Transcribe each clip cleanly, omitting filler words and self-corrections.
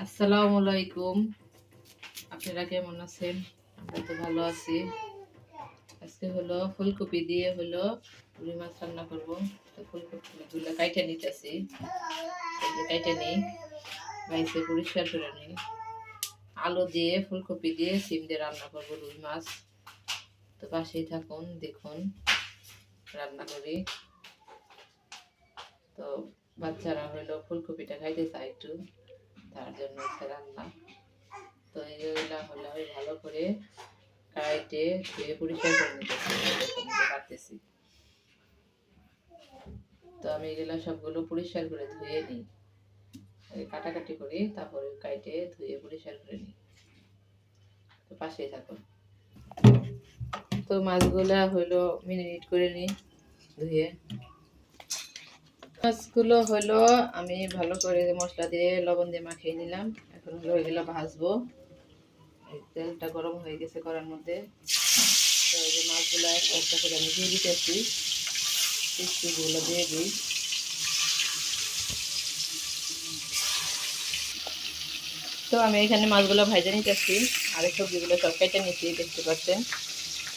আসসালামু আলাইকুম। আপনারা কেমন আছেন? আমরা তো ভালো আছি। আজকে হলো ফুলকপি দিয়ে হলো রুই মাছ রান্না করব। তো ফুলকপিগুলো কাইটে নিতেছি। কাইটে নিই, বাইসে পরিষ্কার করে নিই। আলু দিয়ে ফুলকপি দিয়ে সিম দিয়ে রান্না করব রুই মাছ। তো পাশেই থাকুন, দেখুন রান্না করি। তো বাচ্চারা হলো ফুলকপিটা খাইতে চায় একটু, তার জন্য রান্না। তো এইগুলা হলো আমি ভালো করে কাইটে ধুয়ে পরিষ্কার করে নিতেছি। তো আমি এগুলা সবগুলো পরিষ্কার করে ধুয়ে নিই, কাটাকাটি করি, তারপরে কাইটে ধুয়ে পরিষ্কার করে নিই। তো পাশেই থাকুন। তো মাছগুলা হলো মিনিট করে নিই ধুয়ে। মাছগুলো হলো আমি ভালো করে মশলা দিয়ে লবণ দিয়ে মাখিয়ে নিলাম। এখন হলো এগুলো ভাজবো। তেলটা গরম হয়ে গেছে কড়ার মধ্যে। তো এই যে মাছগুলো একটা একটা করে আমি দিয়ে দিতেছি। পিসগুলো দিয়ে দিই। তো আমি এখানে মাছগুলো ভাজে নিতেছি, আর এই সবজিগুলো সব কেটে নিচ্ছি, দেখতে পাচ্ছেন।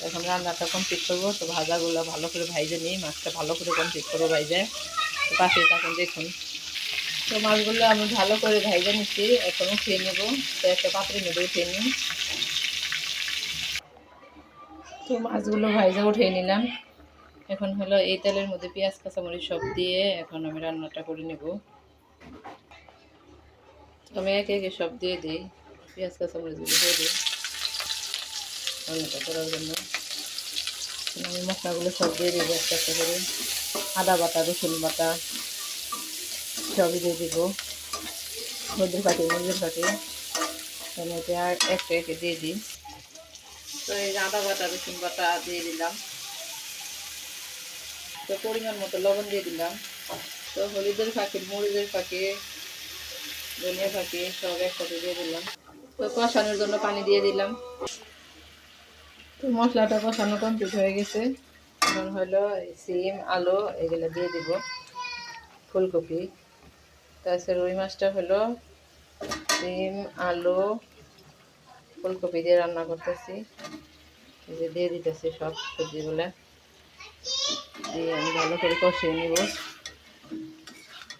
এখন রান্নাটা কমপ্লিট করবো। তো ভাজাগুলো ভালো করে ভাইজে নিই, মাছটা ভালো করে কমপ্লিট করবো ভাইজে। তো পাশেই থাকুন, দেখুন। তো মাছগুলো আমি ভালো করে ভাইজে নিচ্ছি, এখন উঠিয়ে নেবো। তো একটা পাত্রে নেবো, উঠিয়ে নিই। তো মাছগুলো ভাইজে উঠিয়ে নিলাম। এখন হলো এই তেলের মধ্যে পেঁয়াজ কাঁচামরিচ সব দিয়ে এখন আমি রান্নাটা করে নেব। আমি একে একে সব দিয়ে দিই, পেঁয়াজ কাঁচামরিচগুলো দিয়ে দিই রান্নাটা করার জন্য। আমি মশলাগুলো সব দিয়ে দেবো একটা একটা করে। আদা বাটা, রসুন বাটা সবই দিয়ে দেবো। মরিচের পাটি, টমেটো আর একটা একে দিয়ে দিই। তো এই যে আদা বাটা, রসুন বাটা দিয়ে দিলাম। তো পরিমাণ মতো লবণ দিয়ে দিলাম। তো হলুদের ফাঁকি, মরিচের ফাঁকি, ধনিয়া ফাঁকি সব একসাথে দিয়ে দিলাম। তো কষানোর জন্য পানি দিয়ে দিলাম। তো মশলাটা কষানো কমপ্লিট হয়ে গেছে। এখন হলো সিম, আলু এগুলো দিয়ে দিব, ফুলকপি। তাছাড়া রুই মাছটা হলো সিম, আলু, ফুলকপি দিয়ে রান্না করতেছি। এই যে দিয়ে দিতেছি সব সবজিগুলো দিয়ে আমি ভালো করে কষিয়ে নিব।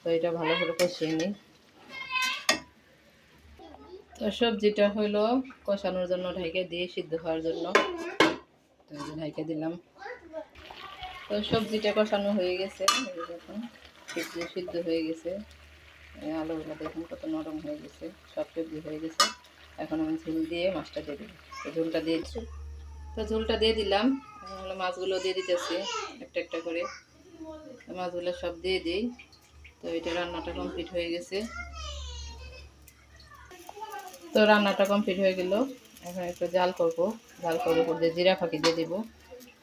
তো এটা ভালো করে কষিয়ে নিই। তো সবজিটা হলো কষানোর জন্য ঢেকে দিয়ে সিদ্ধ হওয়ার জন্য, তো ঢেকে দিলাম। তো সবজিটা কষানো হয়ে গেছে, দেখুন সবজি সিদ্ধ হয়ে গেছে। আলুগুলো দেখুন কত নরম হয়ে গেছে, সব সবজি হয়ে গেছে। এখন আমি ঝোল দিয়ে মাছটা দিয়ে দিই। তো ঝোলটা দিয়ে ঝোলটা দিয়ে দিলাম। এখন হলো মাছগুলো দিয়ে দিতেছি একটা একটা করে। মাছগুলো সব দিয়ে দিই। তো এটা রান্নাটা কমপ্লিট হয়ে গেছে। তো রান্নাটা কমপ্লিট হয়ে গেল। এখন একটু জাল করবো, জাল করে উপর দিয়ে জিরা ফাঁকি দিয়ে দিব।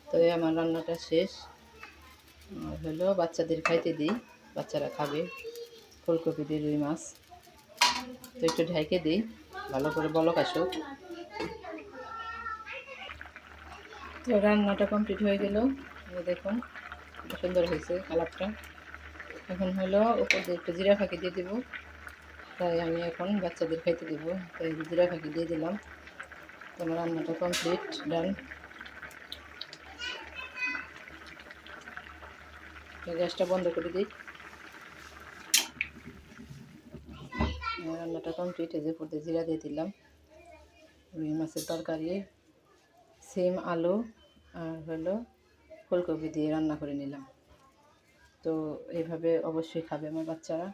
তো আমার রান্নাটা শেষ। আর হলো বাচ্চাদের খাইতে দিই, বাচ্চারা খাবে ফুলকপি দিয়ে রুই মাছ। তো একটু ঢেকে দিই, ভালো করে বলক আসুক। তো রান্নাটা কমপ্লিট হয়ে গেল, দেখুন সুন্দর হয়েছে কালারটা। এখন হলো উপর দিয়ে একটু জিরা ফাঁকি দিয়ে দিব। তাই আমি এখন বাচ্চাদের খাইতে দেবো, তাই জিরা ফাঁকি দিয়ে দিলাম। তো আমার রান্নাটা কমপ্লিট, ডান। গ্যাসটা বন্ধ করে দিই। রান্নাটা কমপ্লিট। এই যে উপর দিয়ে জিরা দিয়ে দিলাম। রুই মাছের তরকারি, সিম, আলু আর হলো ফুলকপি দিয়ে রান্না করে নিলাম। তো এইভাবে অবশ্যই খাবে আমার বাচ্চারা।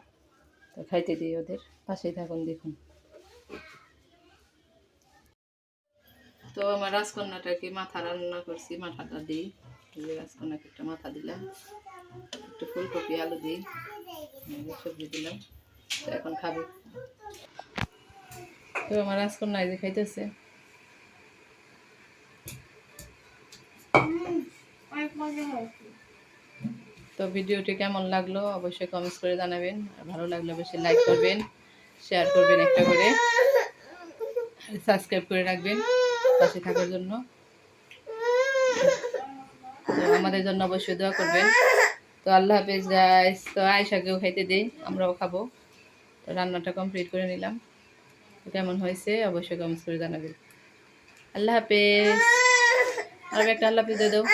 তো খাইতে দিই ওদের, পাশেই থাকুন, দেখুন। তো আমার রাজকন্যাটাকে মাথা রান্না করছি, মাথাটা দিই। রাজকন্যাকে একটা মাথা দিলাম, একটু ফুলকপি আলু দিই, সবজি দিলাম। তো এখন খাবে। তো আমার রাজকন্যা যে খাইতেছে। তো ভিডিওটি কেমন লাগলো অবশ্যই কমেন্টস করে জানাবেন। আর ভালো লাগলে অবশ্যই লাইক করবেন, শেয়ার করবেন একটা করে, সাবস্ক্রাইব করে রাখবেন পাশে থাকার জন্য। তো আমাদের জন্য অবশ্যই দোয়া করবেন। তো আল্লাহ হাফেজ গাইস। তো আয়েশাকেও খাইতে দিই, আমরাও খাবো। তো রান্নাটা কমপ্লিট করে নিলাম। কেমন হয়েছে অবশ্যই কমেন্টস করে জানাবেন। আল্লাহ হাফেজ। আর একটা আল্লাহ হাফেজ দিয়ে দাও।